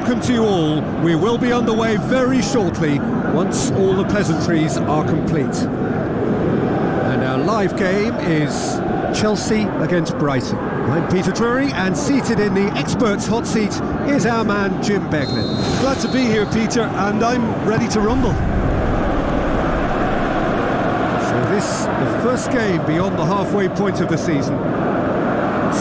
Welcome to you all. We will be underway very shortly once all the pleasantries are complete. And our live game is Chelsea against Brighton. I'm Peter Drury, and seated in the experts' hot seat is our man Jim Beglin. Glad to be here, Peter, and I'm ready to rumble. So this, the first game beyond the halfway point of the season.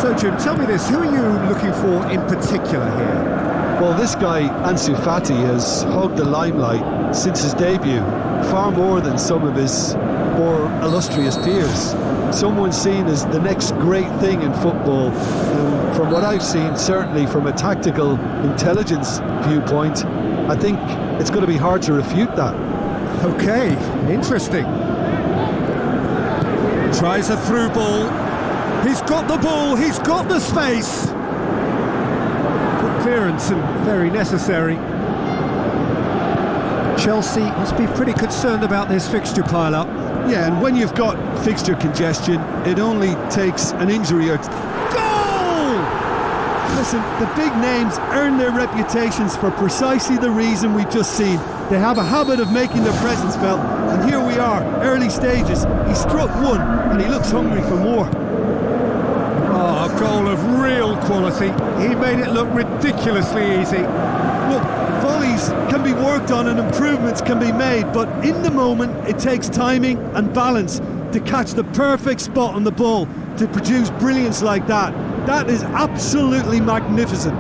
So Jim, tell me this, who are you looking for in particular here? Well, this guy, Ansu Fati, has hogged the limelight since his debut, far more than some of his or illustrious peers. Someone seen as the next great thing in football. And from what I've seen, certainly from a tactical intelligence viewpoint, I think it's going to be hard to refute that. Okay, interesting. Tries a through ball. He's got the ball, he's got the space. Good clearance and very necessary. Chelsea must be pretty concerned about this fixture pile-up. Yeah, and when you've got fixture congestion, it only takes an injury or... Goal! Listen, the big names earn their reputations for precisely the reason we've just seen. They have a habit of making their presence felt, and here we are, early stages. He struck one, and he looks hungry for more. Oh, a goal of real quality. He made it look ridiculously easy. Look, volleys can be worked on and improvements can be made, but in the moment it takes timing and balance to catch the perfect spot on the ball to produce brilliance like that. That is absolutely magnificent.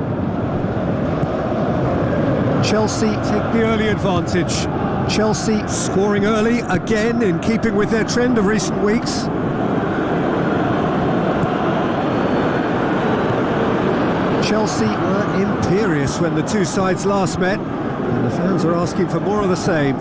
Chelsea take the early advantage. Chelsea scoring early again in keeping with their trend of recent weeks. Chelsea were imperious when the two sides last met, and the fans are asking for more of the same.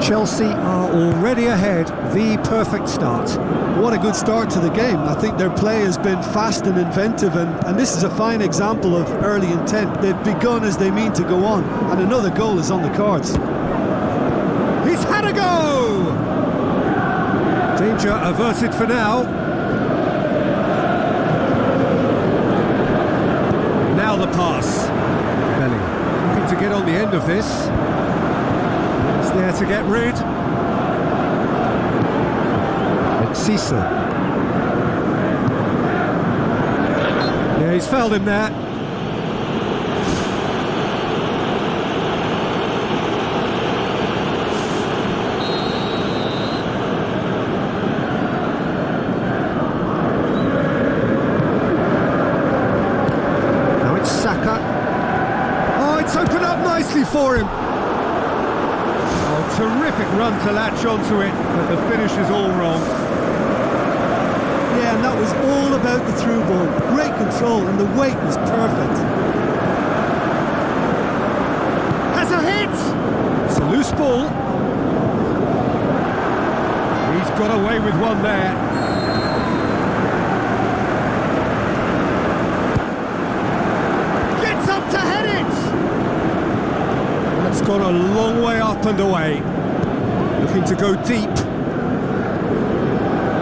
Chelsea are already ahead, the perfect start. What a good start to the game. I think their play has been fast and inventive, and this is a fine example of early intent. They've begun as they mean to go on, and another goal is on the cards. He's had a go! Danger averted for now. Now the pass. Belly looking to get on the end of this. He's there to get rid. Cecil. Yeah, he's fouled him there. Now it's Saka. Oh, it's opened up nicely for him. Oh, terrific run to latch onto it, but the finish is all wrong. Yeah, and that was all about the through ball. Great control, and the weight was perfect. Has a hit! It's a loose ball. He's got away with one there. Gets up to head it! That's gone a long way up and away. Looking to go deep.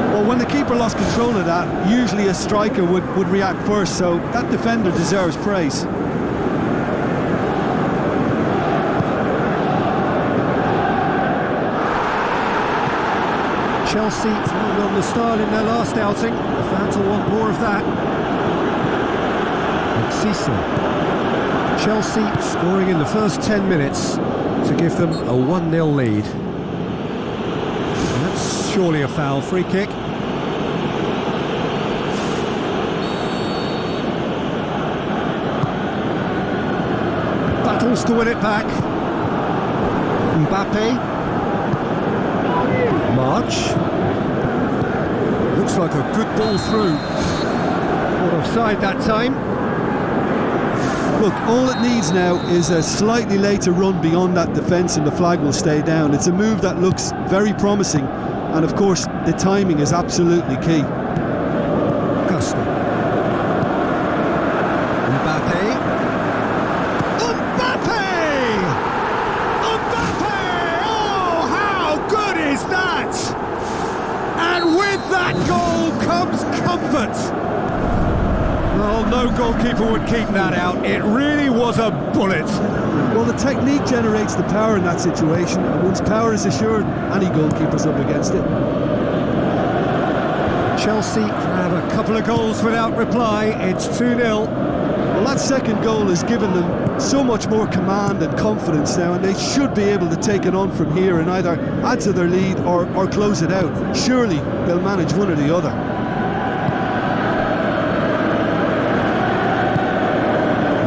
Well, when the keeper lost control of that, usually a striker would react first, so that defender deserves praise. Chelsea turned on the style in their last outing. The fans will want more of that. And Cecil. Chelsea scoring in the first 10 minutes to give them a 1-0 lead. And that's surely a foul. Free kick. Battles to win it back. Mbappe. March. Looks like a good ball through. Caught offside that time. Look, all it needs now is a slightly later run beyond that defence and the flag will stay down. It's a move that looks very promising, and of course the timing is absolutely key. Costa. Mbappe. That goal comes comfort. Well, no goalkeeper would keep that out. It really was a bullet. Well, the technique generates the power in that situation, and once power is assured, any goalkeeper's up against it. Chelsea have a couple of goals without reply. It's 2-0. Well, that second goal has given them so much more command and confidence now, and they should be able to take it on from here and either add to their lead or close it out. Surely they'll manage one or the other.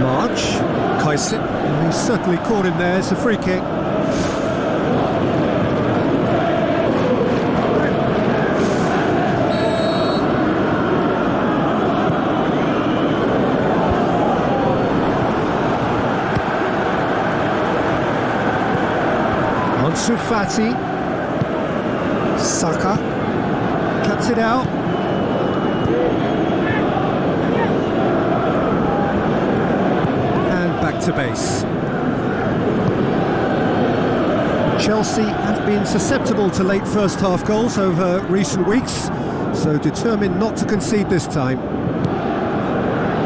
March, Kaisin, he certainly caught him there. It's a free kick. Ansu Fati. Saka cuts it out. And back to base. Chelsea have been susceptible to late first half goals over recent weeks, so determined not to concede this time.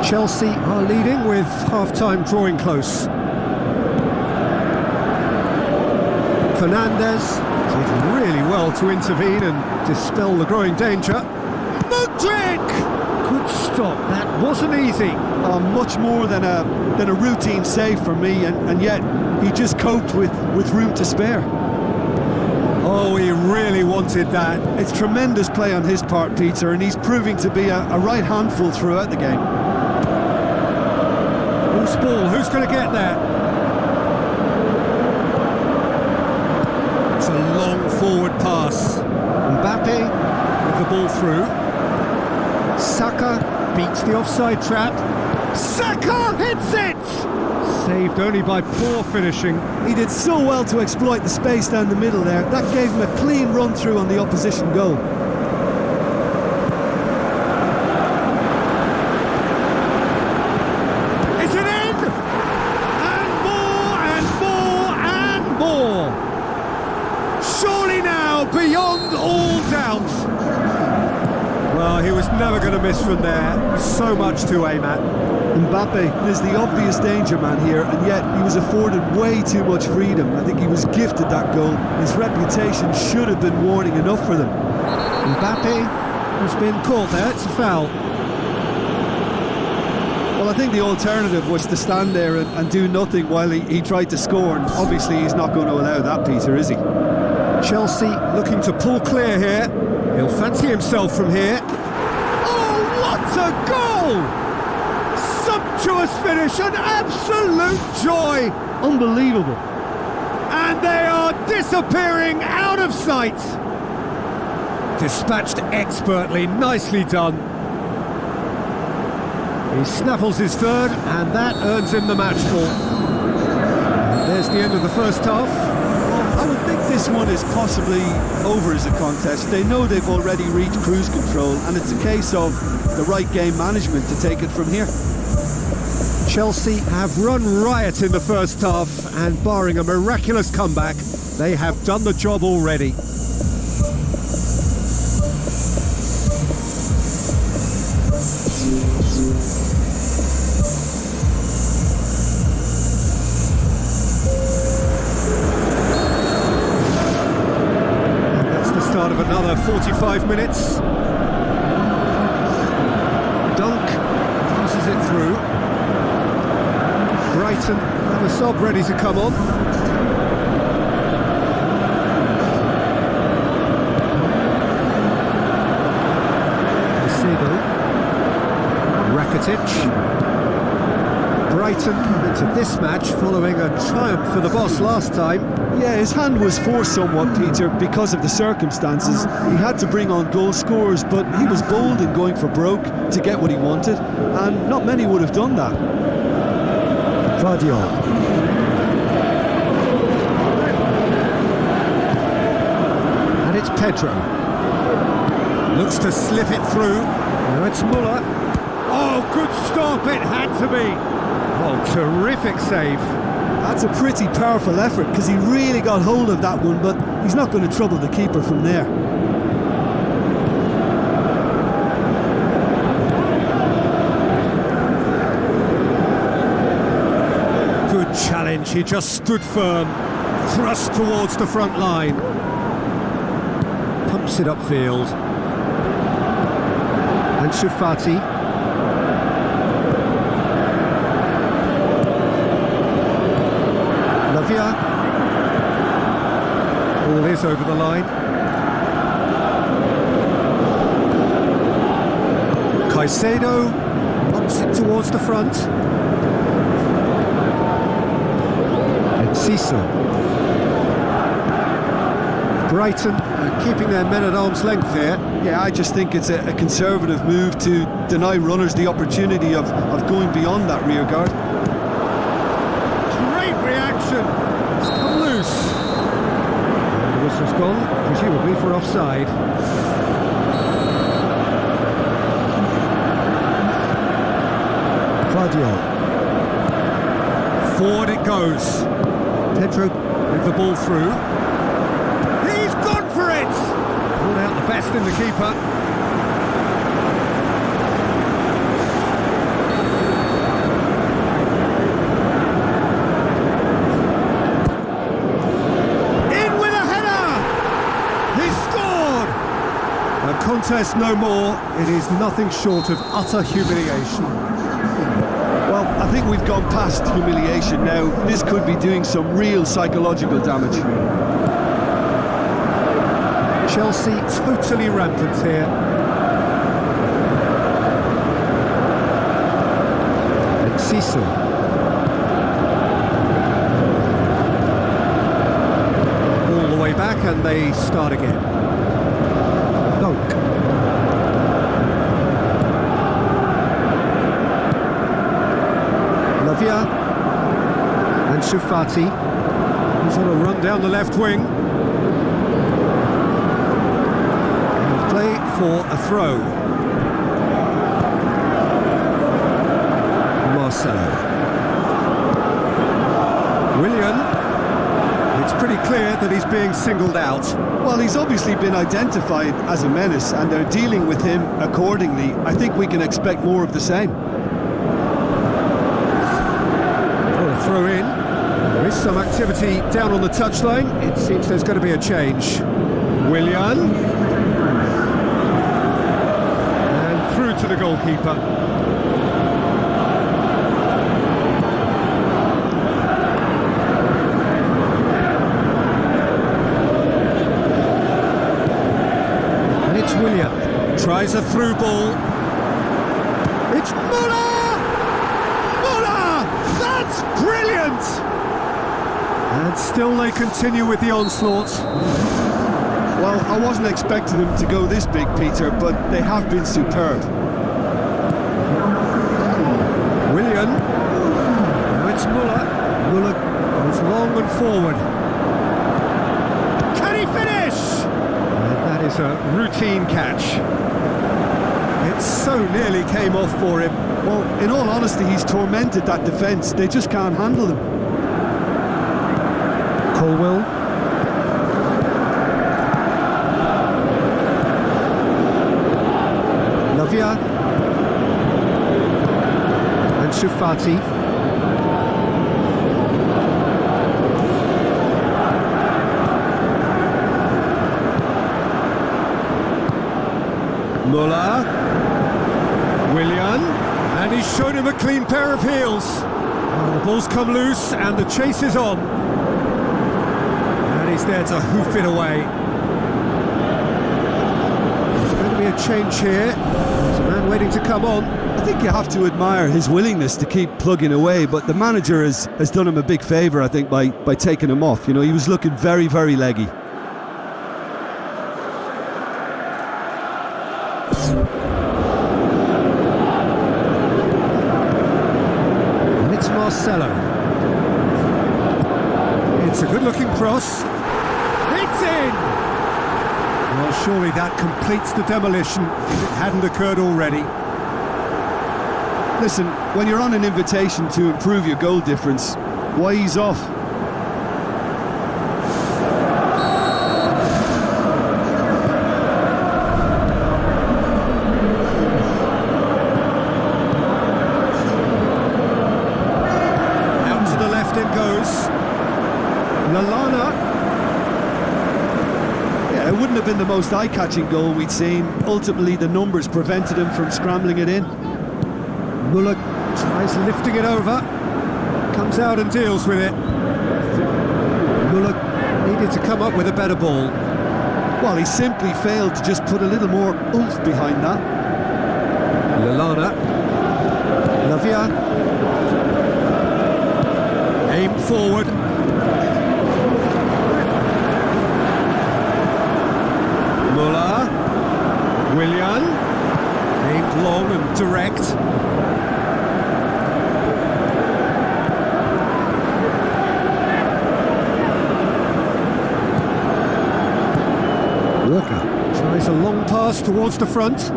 Chelsea are leading with half-time drawing close. Fernandes did really well to intervene and dispel the growing danger. Mudryk! Good stop, that wasn't easy. Much more than a routine save for me, and yet he just coped with room to spare. Oh, he really wanted that. It's tremendous play on his part, Peter, and he's proving to be a right handful throughout the game. Loose ball, who's going to get there? It's a long forward pass. Mbappe with the ball through. Saka beats the offside trap. Saka hits it! Saved only by poor finishing. He did so well to exploit the space down the middle there. That gave him a clean run through on the opposition goal. Is it in? And more and more and more. Surely now, beyond all doubt. Well, he was never going to miss from there. So much to aim at. Mbappe is the obvious danger man here, and yet he was afforded way too much freedom. I think he was gifted that goal. His reputation should have been warning enough for them. Mbappe has been caught there. It's a foul. Well, I think the alternative was to stand there and do nothing while he tried to score, and obviously he's not going to allow that, Peter, is he? Chelsea looking to pull clear here. He'll fancy himself from here. Oh, what a goal! Sumptuous finish, an absolute joy! Unbelievable. And they are disappearing out of sight. Dispatched expertly, nicely done. He snaffles his third, and that earns him the match ball. And there's the end of the first half. I would think this one is possibly over as a contest. They know they've already reached cruise control, and it's a case of the right game management to take it from here. Chelsea have run riot in the first half, and barring a miraculous comeback, they have done the job already. Start of another 45 minutes. Dunk passes it through. Brighton have a sub ready to come on. Caicedo. Rakitic. Brighton into this match following a triumph for the boss last time. Yeah, his hand was forced somewhat, Peter, because of the circumstances. He had to bring on goal scorers, but he was bold in going for broke to get what he wanted, and not many would have done that. Vardiol. And it's Pedro. Looks to slip it through. Now it's Muller. Oh, good stop, it had to be. Oh, terrific save. That's a pretty powerful effort, because he really got hold of that one, but he's not going to trouble the keeper from there. Good challenge, he just stood firm, thrust towards the front line. Pumps it upfield. Ansu Fati. Ball is over the line. Caicedo bumps it towards the front. Enciso. Brighton keeping their men at arm's length here. Yeah, I just think it's a conservative move to deny runners the opportunity of going beyond that rear guard. Great reaction. It's come loose. gone, presumably for offside. Claudio. Forward it goes. Pedro with the ball through. He's gone for it! Pulled out the best in the keeper. In with a header! He's scored! A contest no more. It is nothing short of utter humiliation. Well, I think we've gone past humiliation now. This could be doing some real psychological damage. Chelsea totally rampant here. And Sisu. All the way back and they start again. Donk. Lavia and Shufati. He's on a run down the left wing. Play for a throw. Marcelo. Willian. It's pretty clear that he's being singled out. Well, he's obviously been identified as a menace and they're dealing with him accordingly. I think we can expect more of the same. Throw in. There is some activity down on the touchline. It seems there's going to be a change. Willian. And through to the goalkeeper. And it's Willian. Tries a through ball. It's Muller! That's brilliant! And still they continue with the onslaught. Well, I wasn't expecting them to go this big, Peter, but they have been superb. Willian. Now it's Muller. Muller goes long and forward. Can he finish? And that is a routine catch. It so nearly came off for him. Well, in all honesty, he's tormented that defence. They just can't handle him. Colwell. Lavia. And Shufati. Muller. Willian. And he's shown him a clean pair of heels. Oh, the ball's come loose and the chase is on. And he's there to hoof it away. There's going to be a change here. There's a man waiting to come on. I think you have to admire his willingness to keep plugging away, but the manager has done him a big favour, I think, by taking him off. You know, he was looking very, very leggy. Marcelo. It's a good-looking cross. It's in! Well, surely that completes the demolition if it hadn't occurred already. Listen, when you're on an invitation to improve your goal difference, why ease off? Lallana. Yeah, it wouldn't have been the most eye-catching goal we'd seen. Ultimately, the numbers prevented him from scrambling it in. Muller tries lifting it over. Comes out and deals with it. Muller needed to come up with a better ball. Well, he simply failed to just put a little more oomph behind that. Lallana. Lavia. Aim forward. Muller. Willian. Aimed long and direct. Walker tries a long pass towards the front.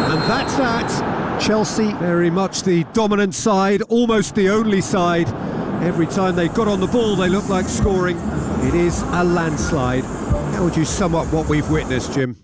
And that's that. Chelsea, very much the dominant side, almost the only side. Every time they got on the ball, they looked like scoring. It is a landslide. How would you sum up what we've witnessed, Jim?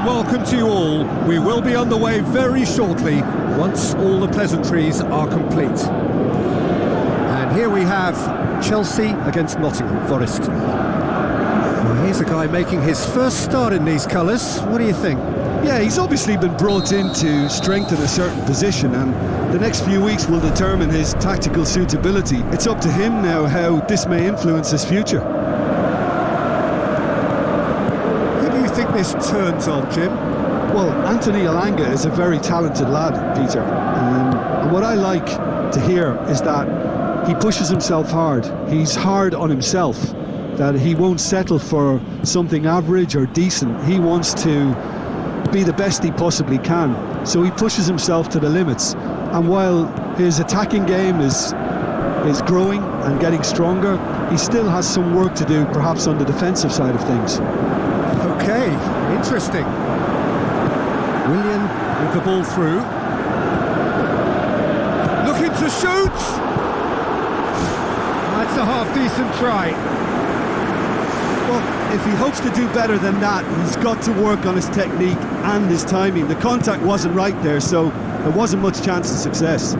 Welcome to you all. We will be on the way very shortly once all the pleasantries are complete. And here we have Chelsea against Nottingham Forest. Well, here's a guy making his first start in these colours. What do you think? Yeah, he's obviously been brought in to strengthen a certain position, and the next few weeks will determine his tactical suitability. It's up to him now how this may influence his future. I think this turns on, Jim? Well, Anthony Elanga is a very talented lad, Peter. And what I like to hear is that he pushes himself hard. He's hard on himself, that he won't settle for something average or decent. He wants to be the best he possibly can. So he pushes himself to the limits. And while his attacking game is growing and getting stronger, he still has some work to do, perhaps on the defensive side of things. Okay, interesting. Willian with the ball through. Looking to shoot! That's a half-decent try. Well, if he hopes to do better than that, he's got to work on his technique and his timing. The contact wasn't right there, so there wasn't much chance of success.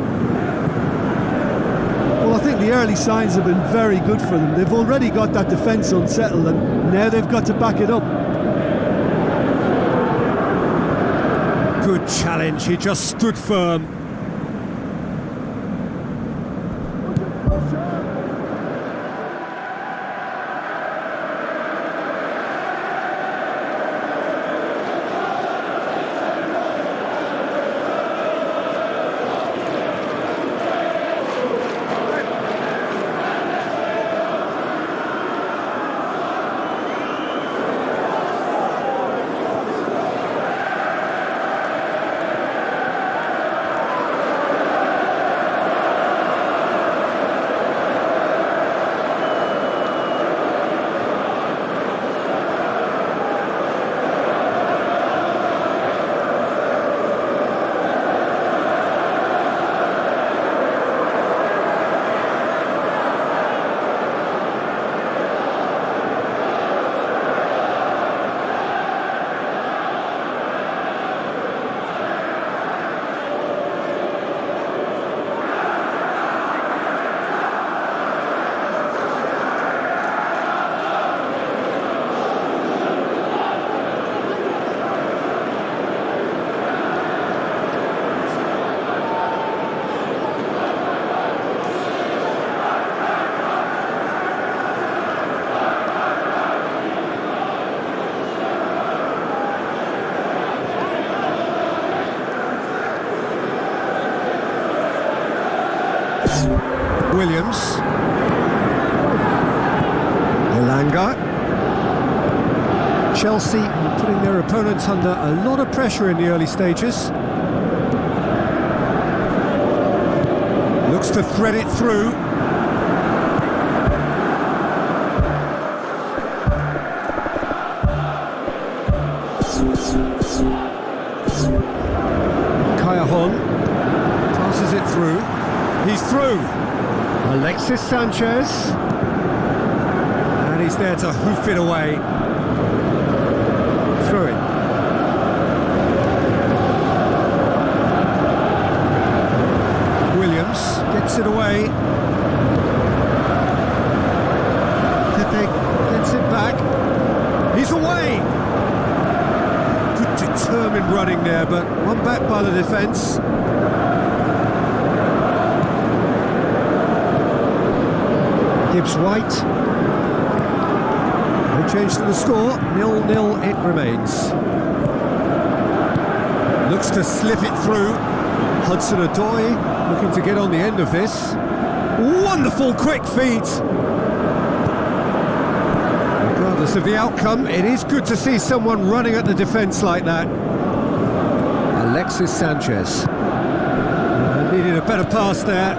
Well, I think the early signs have been very good for them. They've already got that defence unsettled, and now they've got to back it up. Good challenge, he just stood firm. Williams. Elanga. Chelsea putting their opponents under a lot of pressure in the early stages. Looks to thread it through. Kayahon passes it through. He's through. Alexis Sanchez. And he's there to hoof it away. Through it. Williams gets it away. Pepe gets it back. He's away. Good determined running there, but one back by the defence. Gibbs White. No change to the score, 0-0 it remains. Looks to slip it through. Hudson-Odoi looking to get on the end of this. Wonderful quick feet. Regardless of the outcome, it is good to see someone running at the defence like that. Alexis Sanchez. Needed a better pass there.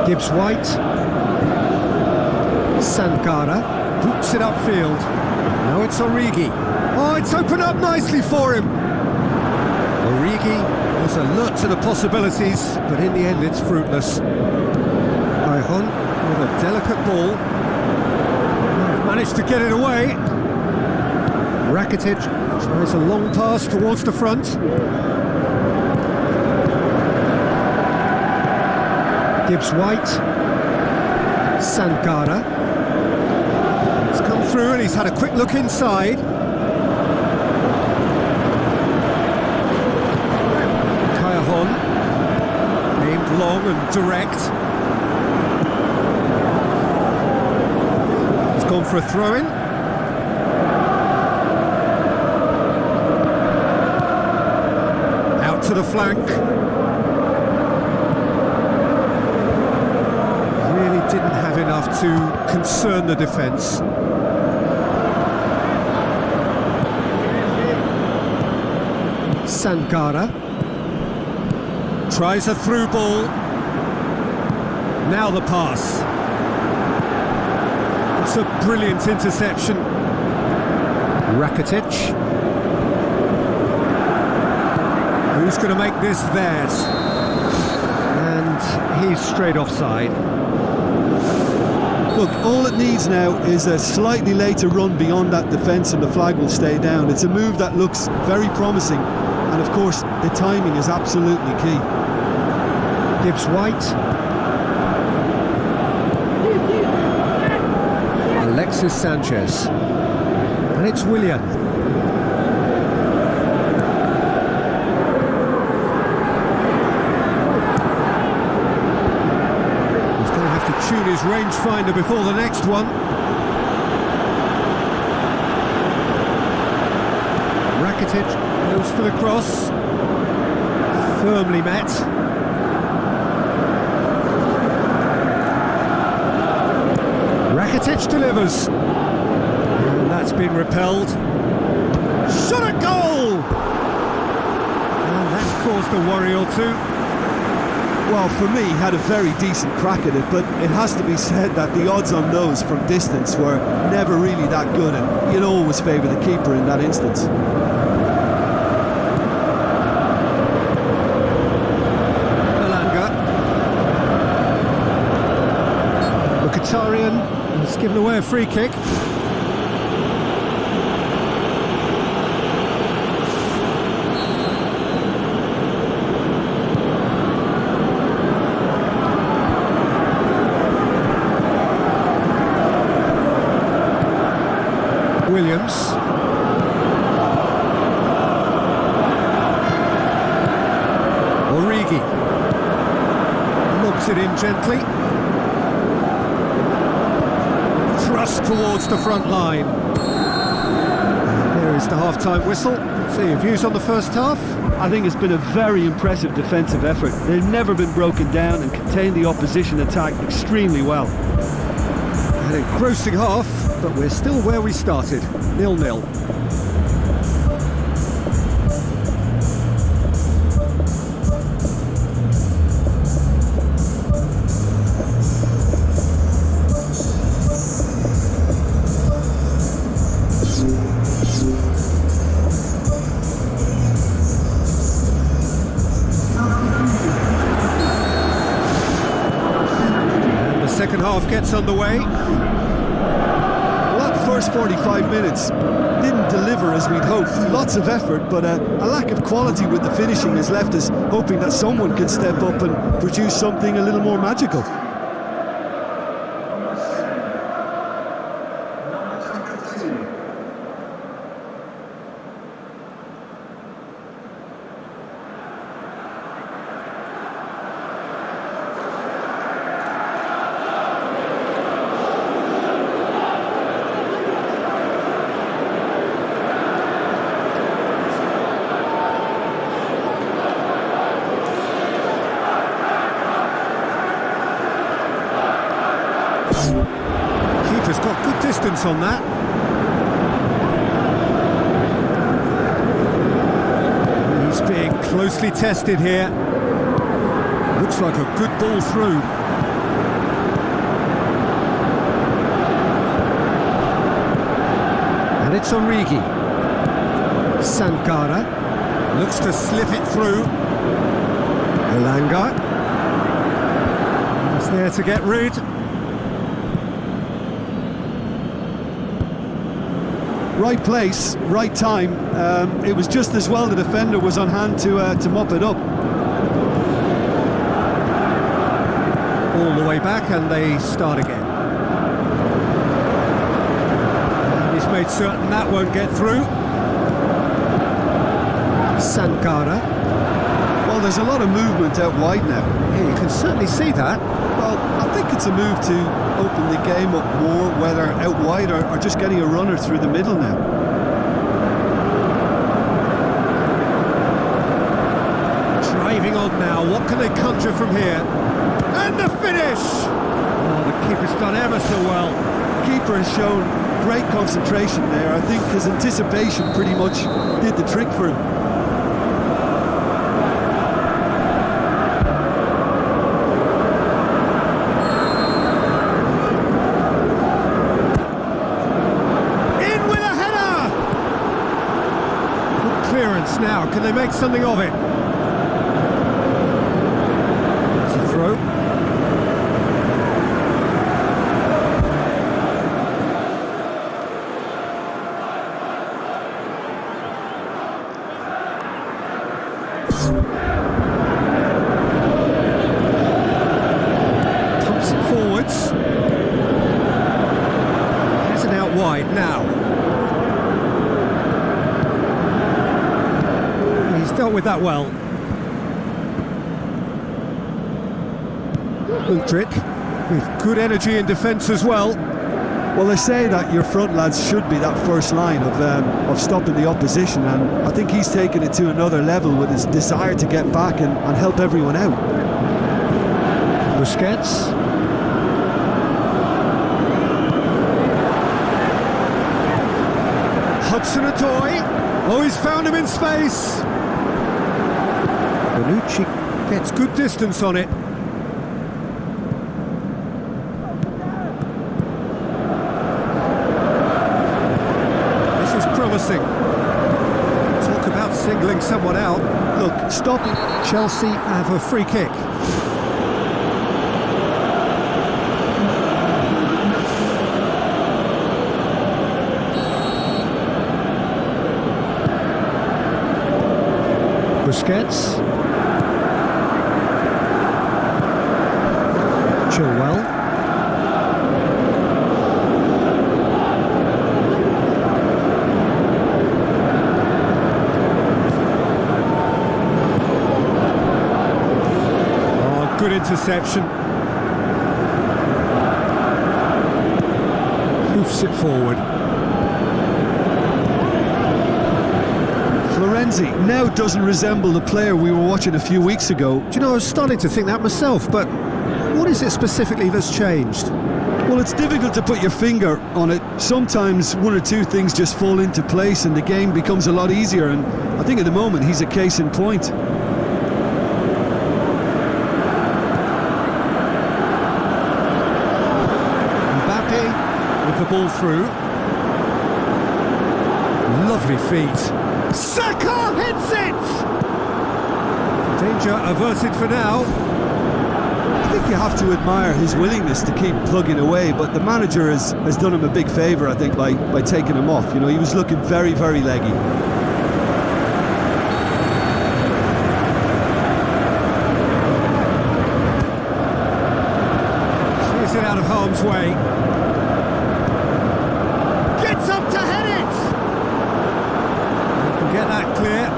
Gibbs White. Sankara boots it upfield. Now it's Origi. Oh, it's opened up nicely for him. Origi was alert to the possibilities, but in the end it's fruitless. Ayhon with a delicate ball. Managed to get it away. Rakitic tries a long pass towards the front. Gibbs White. Sankara. It's come through and he's had a quick look inside. Ayhon aimed long and direct. He's gone for a throw-in. To the flank. Really didn't have enough to concern the defence. Sankara tries a through ball. Now the pass. It's a brilliant interception. Rakitic. Who's going to make this theirs? And he's straight offside. Look, all it needs now is a slightly later run beyond that defence and the flag will stay down. It's a move that looks very promising, and of course the timing is absolutely key. Gibbs White. Alexis Sanchez. And it's Willian. Tune his rangefinder before the next one. Rakitic goes for the cross. Firmly met. Rakitic delivers. And that's been repelled. Shot at goal! And that's caused a worry or two. Well, for me, he had a very decent crack at it, but it has to be said that the odds on those from distance were never really that good, and you'd always favour the keeper in that instance. Malanga. Mkhitaryan has given away a free kick. Williams. Origi lobs it in gently. Thrust towards the front line. There is the half-time whistle. So your views on the first half? I think it's been a very impressive defensive effort. They've never been broken down and contained the opposition attack extremely well. An engrossing half, but we're still where we started, 0-0. And the second half gets underway. First 45 minutes didn't deliver as we'd hoped. Lots of effort, but a lack of quality with the finishing has left us hoping that someone can step up and produce something a little more magical. distance on that. He's being closely tested here. Looks like a good ball through. And it's Origi. Sankara looks to slip it through. Elanga is there to get rid. Right place, right time. It was just as well the defender was on hand to mop it up. All the way back and they start again. And he's made certain that won't get through. Sankara. Well, there's a lot of movement out wide now. Yeah, you can certainly see that. Well, I think it's a move to open the game up more, whether out wide or just getting a runner through the middle now. Driving on now, what can they conjure from here? And the finish! Oh, the keeper's done ever so well. The keeper has shown great concentration there. I think his anticipation pretty much did the trick for him. Now, can they make something of it? It's a throw. Pumps it forwards. There's an out wide now. Dealt with that well. Mudryk with good energy in defence as well. Well, they say that your front lads should be that first line of stopping the opposition, and I think he's taken it to another level with his desire to get back and help everyone out. Busquets. Hudson-Odoi. Oh, he's found him in space. Bonucci gets good distance on it. This is promising. Talk about singling someone out. Look, stop it. Chelsea have a free kick. Busquets. Chilwell. Oh, good interception. Hoofs it forward. Florenzi now doesn't resemble the player we were watching a few weeks ago. Do you know, I was starting to think that myself, but what is it specifically that's changed? Well, it's difficult to put your finger on it. Sometimes one or two things just fall into place and the game becomes a lot easier, and I think at the moment he's a case in point. Mbappe with the ball through. Lovely feet. Saka hits it! Danger averted for now. I think you have to admire his willingness to keep plugging away, but the manager has done him a big favour, I think, by taking him off. You know, he was looking very, very leggy. Clears it out of harm's way. Gets up to head it! They can get that clear.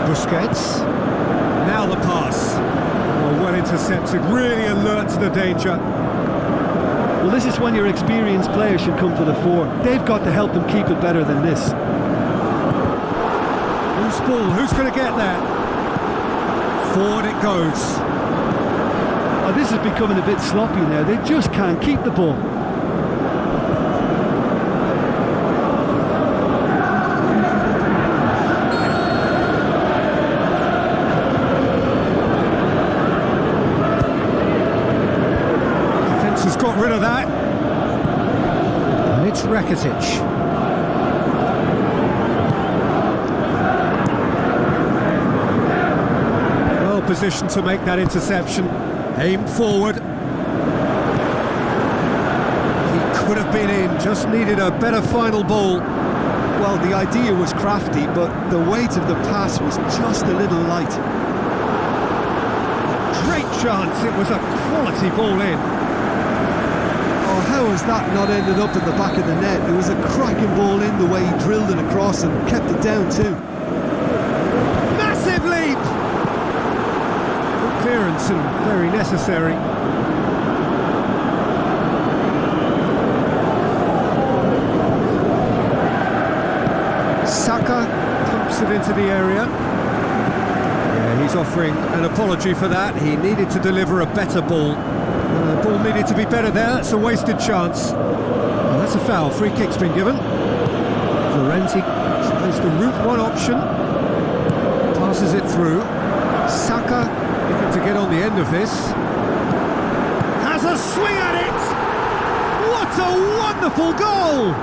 Busquets. Now the pass. Well intercepted, really alert to the danger. Well, this is when your experienced players should come to the fore. They've got to help them keep it better than this. Loose ball, who's going to get there? Forward it goes. Oh, this is becoming a bit sloppy now. They just can't keep the ball. rid of that. And it's Rakitic. Well positioned to make that interception. Aim forward. He could have been in, just needed a better final ball. Well, the idea was crafty, but the weight of the pass was just a little light. Great chance, it was a quality ball in. Oh, how has that not ended up in the back of the net? It was a cracking ball in, the way he drilled it across and kept it down too. Massive leap! Good clearance and very necessary. Saka pumps it into the area. Yeah, he's offering an apology for that. He needed to deliver a better ball. The ball needed to be better there. That's a wasted chance. Well, that's a foul. Free kick's been given. Florenti tries the route one option. Passes it through. Saka looking to get on the end of this. Has a swing at it! What a wonderful goal!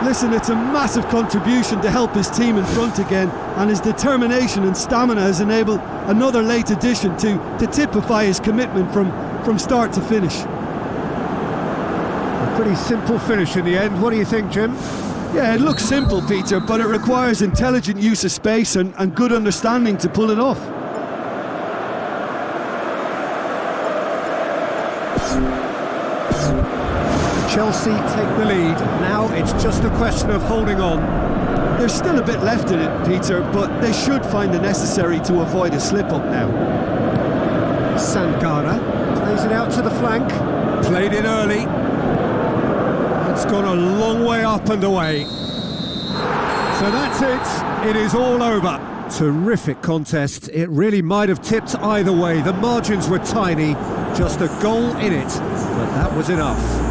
Listen, it's a massive contribution to help his team in front again, and his determination and stamina has enabled another late addition to typify his commitment from start to finish. A pretty simple finish in the end. What do you think, Jim? Yeah, it looks simple, Peter, but it requires intelligent use of space and good understanding to pull it off. Chelsea take the lead. Now it's just a question of holding on. There's still a bit left in it, Peter, but they should find the necessary to avoid a slip-up now. Sangara plays it out to the flank. Played it early. It's gone a long way up and away. So that's it. It is all over. Terrific contest. It really might have tipped either way. The margins were tiny. Just a goal in it. But that was enough.